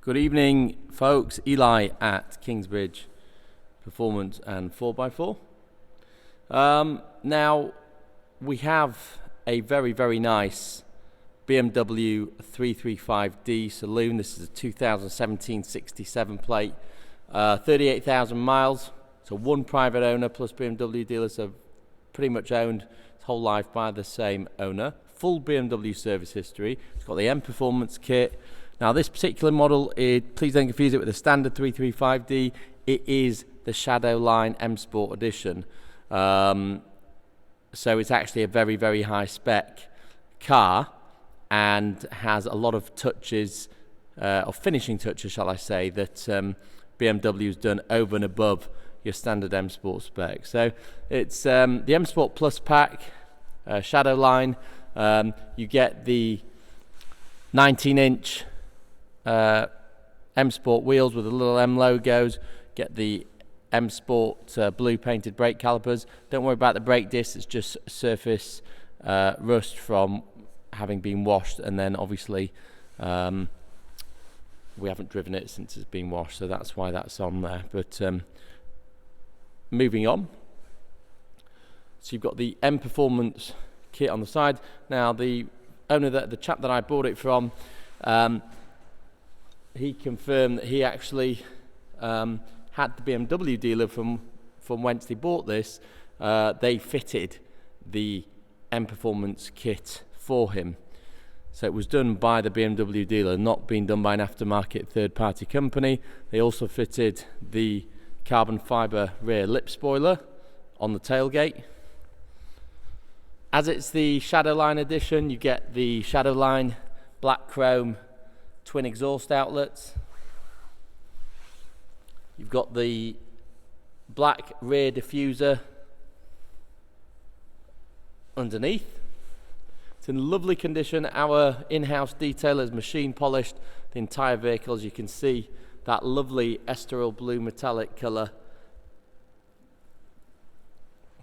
Good evening, folks. Eli at Kingsbridge Performance and 4x4. Now, we have a very, very nice BMW 335D saloon. This is a 2017 67 plate, 38,000 miles. So one private owner plus BMW dealers have pretty much owned its whole life by the same owner. Full BMW service history. It's got the M Performance kit. Now this particular model, please don't confuse it with the standard 335D. It is the Shadowline M Sport Edition. So it's actually a very, very high spec car and has a lot of touches, or finishing touches shall I say, that BMW's done over and above your standard M Sport spec. So it's the M Sport Plus pack, Shadowline. You get the 19-inch M Sport wheels with the little M logos, get the M Sport blue painted brake calipers. Don't worry about the brake disc, it's just surface rust from having been washed, and then obviously we haven't driven it since it's been washed, so that's why that's on there. But moving on, so you've got the M Performance kit on the side. Now the owner, the chap that I bought it from, he confirmed that he actually had the BMW dealer from whence he bought this. They fitted the M Performance kit for him. So it was done by the BMW dealer, not being done by an aftermarket third-party company. They also fitted the carbon fibre rear lip spoiler on the tailgate. As it's the Shadowline edition, you get the Shadowline black chrome twin exhaust outlets. You've got the black rear diffuser underneath. It's in lovely condition. Our in-house detailer has machine polished the entire vehicle. As you can see, that lovely estoril blue metallic colour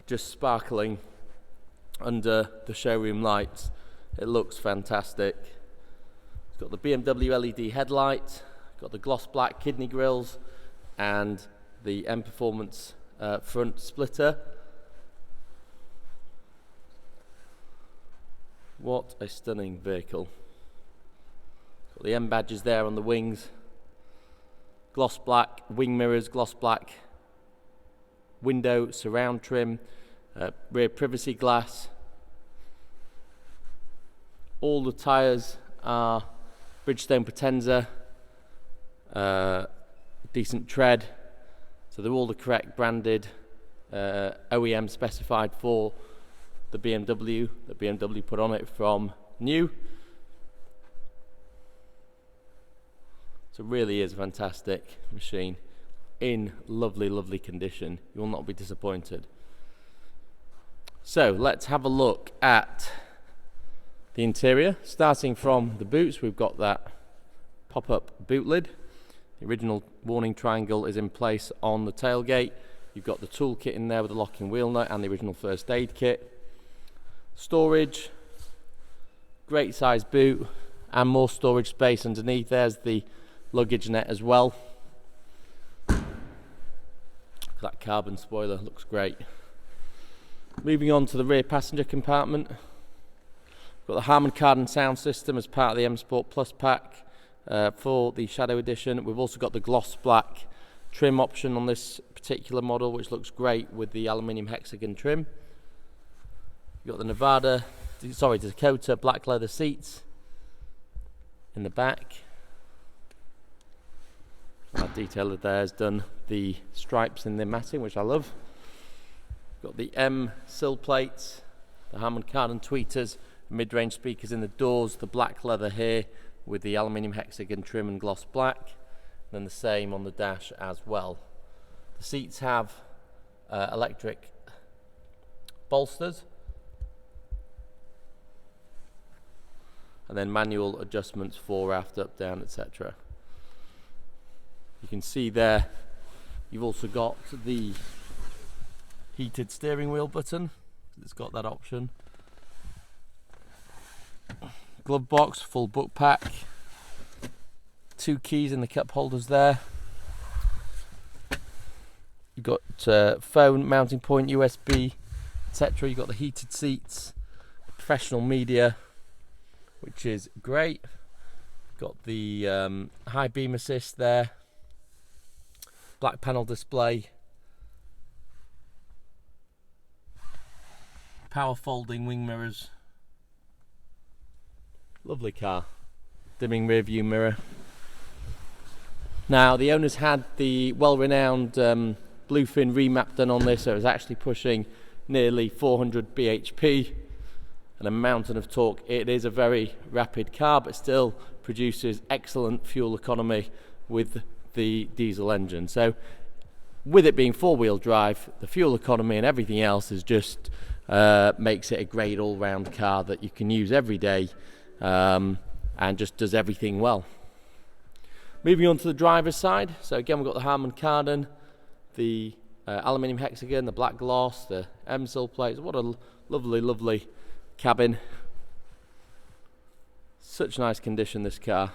just sparkling under the showroom lights. It looks fantastic. It's got the BMW LED headlight, got the gloss black kidney grills, and the M Performance front splitter. What a stunning vehicle. Got the M badges there on the wings, gloss black wing mirrors, gloss black window surround trim, rear privacy glass. All the tyres are Bridgestone Potenza, decent tread, so they're all the correct branded OEM specified for the BMW that BMW put on it from new. So it really is a fantastic machine in lovely, lovely condition. You will not be disappointed. So let's have a look at the interior. Starting from the boots, we've got that pop-up boot lid. The original warning triangle is in place on the tailgate. You've got the toolkit in there with the locking wheel nut and the original first aid kit. Storage, great size boot, and more storage space underneath. There's the luggage net as well. That carbon spoiler looks great. Moving on to the rear passenger compartment. Got the Harman Kardon sound system as part of the M Sport Plus pack for the Shadow Edition. We've also got the gloss black trim option on this particular model, which looks great with the Aluminium Hexagon trim. You've got the Dakota black leather seats in the back. Our detailer there has done the stripes in the matting, which I love. Got the M sill plates, the Harman Kardon tweeters, mid-range speakers in the doors, the black leather here with the Aluminium Hexagon trim and gloss black, and then the same on the dash as well. The seats have electric bolsters, and then manual adjustments fore, aft, up, down, etc. You can see there you've also got the heated steering wheel button. It's got that option. Glove box, full book pack, 2 keys in the cup holders there. You've got phone mounting point, USB, etc. You've got the heated seats, professional media, which is great. Got the high beam assist there, black panel display, power folding wing mirrors. Lovely car. Dimming rear view mirror. Now the owners had the well-renowned Bluefin remap done on this, so it was actually pushing nearly 400 bhp and a mountain of torque. It is a very rapid car, but still produces excellent fuel economy with the diesel engine. So with it being 4-wheel drive, the fuel economy and everything else is just makes it a great all-round car that you can use every day, and just does everything well. Moving on to the driver's side, so again we've got the Harman Kardon, the aluminium hexagon, the black gloss, the MSIL plates. What a lovely cabin. Such nice condition, this car.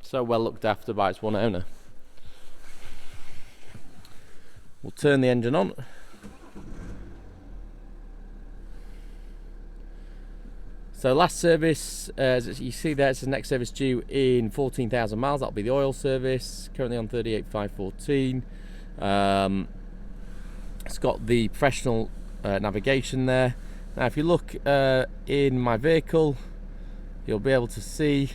So well looked after by its one owner. We'll turn the engine on. So last service, as you see there, it's the next service due in 14,000 miles. That'll be the oil service, currently on 38,514. It's got the professional navigation there. Now if you look in my vehicle, you'll be able to see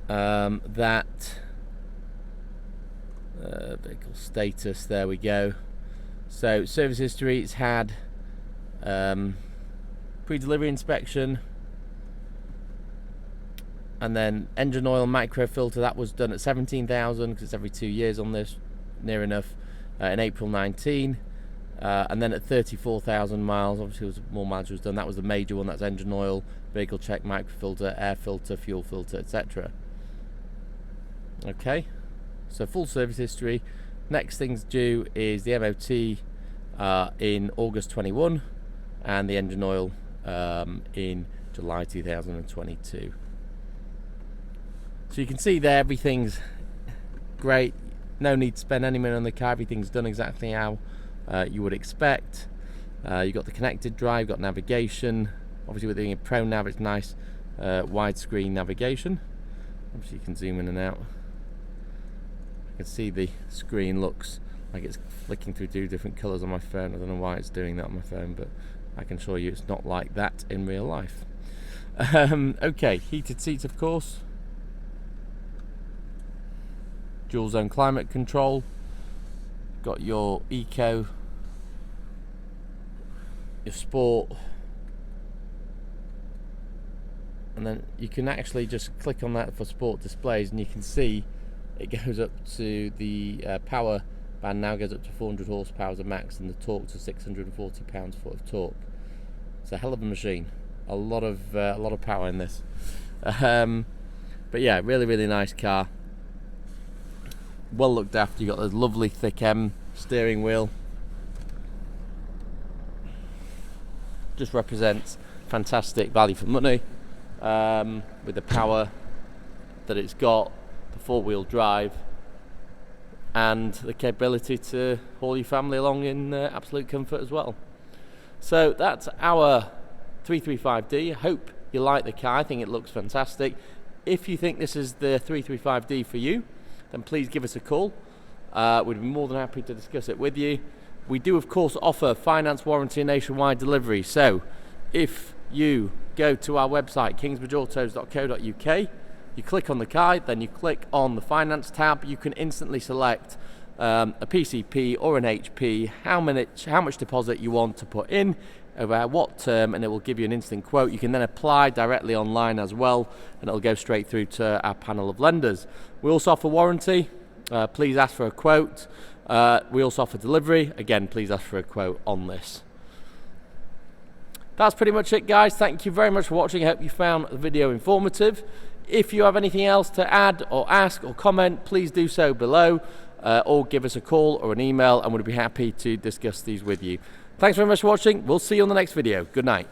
that vehicle status, there we go. So service history, it's had pre-delivery inspection, and then engine oil micro filter, that was done at 17,000 because it's every 2 years on this, near enough, in April 19, and then at 34,000 miles, obviously was more mileage was done. That was the major one. That's engine oil, vehicle check, micro filter, air filter, fuel filter, etc. Okay, so full service history. Next thing's due is the MOT in August 21, and the engine oil in July 2022. So you can see there everything's great, no need to spend any money on the car, everything's done exactly how you would expect. You've got the connected drive, you've got navigation, obviously with being a Pro Nav it's nice widescreen navigation. Obviously you can zoom in and out. You can see the screen looks like it's flicking through 2 different colours on my phone. I don't know why it's doing that on my phone, but I can assure you it's not like that in real life. Okay, heated seats of course, dual zone climate control, got your eco, your sport, and then you can actually just click on that for sport displays and you can see it goes up to the power band now goes up to 400 horsepower as a max, and the torque to 640 pounds-foot of torque. It's a hell of a machine. A lot of power in this. But yeah, really nice car. Well looked after. You got this lovely thick M steering wheel. Just represents fantastic value for money, with the power that it's got, the 4-wheel drive, and the capability to haul your family along in absolute comfort as well. So that's our 335D. I hope you like the car. I think it looks fantastic. If you think this is the 335D for you, then please give us a call. We'd be more than happy to discuss it with you. We do of course offer finance, warranty and nationwide delivery. So if you go to our website kingsbridgeautos.co.uk, you click on the car, then you click on the finance tab, you can instantly select a PCP or an HP, how much deposit you want to put in, over what term, and it will give you an instant quote. You can then apply directly online as well, and it'll go straight through to our panel of lenders. We also offer warranty. Please ask for a quote. We also offer delivery. Again, please ask for a quote on this. That's pretty much it, guys. Thank you very much for watching. I hope you found the video informative. If you have anything else to add or ask or comment, please do so below, or give us a call or an email, and we'll be happy to discuss these with you. Thanks very much for watching. We'll see you on the next video. Good night.